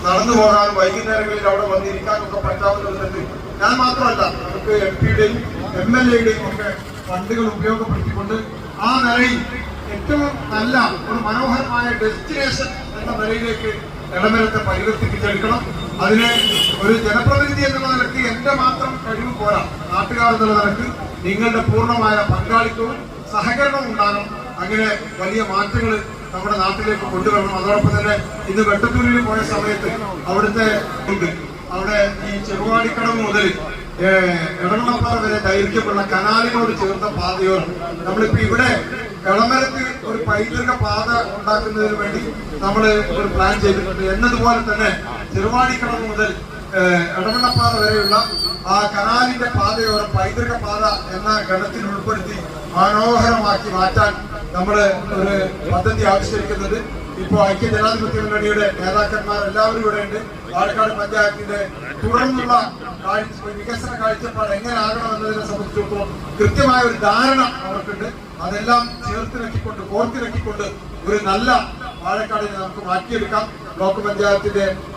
നടന്നു പോകാനും വൈകുന്നേരങ്ങളിൽ അവിടെ വന്നിരിക്കാനും ഒക്കെ പറ്റാവുന്ന വിധത്തിൽ ഞാൻ മാത്രമല്ല, നമുക്ക് MP-യുടെയും MLA-യുടെയും ഒക്കെ ഫണ്ടുകൾ ഉപയോഗപ്പെടുത്തിക്കൊണ്ട് ആ നിലയിൽ ഏറ്റവും നല്ല ഒരു മനോഹരമായ ഡെസ്റ്റിനേഷൻ എന്ന നിലയിലേക്ക് എളമരത്തെ പരിവർത്തിപ്പിച്ചെടുക്കണം. അതിന് ഒരു ജനപ്രതിനിധി എന്നുള്ള നിലയ്ക്ക് എന്റെ മാത്രം കഴിവ് പോരാ, നാട്ടുകാർ എന്നുള്ള നിലയ്ക്ക് നിങ്ങളുടെ പൂർണ്ണമായ പങ്കാളിത്തവും സഹകരണവും ഉണ്ടാകണം. അങ്ങനെ വലിയ മാറ്റങ്ങൾ നമ്മുടെ നാട്ടിലേക്ക് കൊണ്ടുവരണം. അതോടൊപ്പം തന്നെ ഇന്ന് വെട്ടത്തൂരിൽ പോയ സമയത്ത് അവിടുത്തെ അവിടെ ഈ ചെറുവാടിക്കടവ് മുതൽ എടവണ്ണപ്പാറ വരെ ദൈർഘ്യമുള്ള കനാലിനോട് ചേർന്ന പാതയോരം നമ്മളിപ്പോ ഇവിടെ എളമരത്ത് ഒരു പൈതൃക പാത ഉണ്ടാക്കുന്നതിന് വേണ്ടി നമ്മൾ ഒരു പ്ലാൻ ചെയ്തിട്ടുണ്ട്. എന്നതുപോലെ തന്നെ ചെറുവാടിക്കടവ് മുതൽ എടവണ്ണപ്പാറ വരെയുള്ള ആ കനാലിന്റെ പാതയോരം പൈതൃക പാത എന്ന ഗണത്തിൽ ഉൾപ്പെടുത്തി മനോഹരമാക്കി മാറ്റാൻ നമ്മൾ ഒരു പദ്ധതി ആവിഷ്കരിക്കുന്നുണ്ട്. ഇപ്പോൾ ഐക്യ ജനാധിപത്യ മുന്നണിയുടെ നേതാക്കന്മാർ എല്ലാവരും ഇവിടെ ഉണ്ട്. പാലക്കാട് പഞ്ചായത്തിന്റെ തുടർന്നുള്ള വികസന കാഴ്ചപ്പാട് എങ്ങനെ ആകണം എന്നതിനെ സംബന്ധിച്ചിടത്തോളം കൃത്യമായ ഒരു ധാരണ അവർക്കുണ്ട്. അതെല്ലാം ചേർത്തിണക്കിക്കൊണ്ട് കോർത്തിണക്കിക്കൊണ്ട് ഒരു നല്ല പാലക്കാടിനെ നമുക്ക് മാറ്റിയെടുക്കാം. ബ്ലോക്ക് പഞ്ചായത്തിന്റെ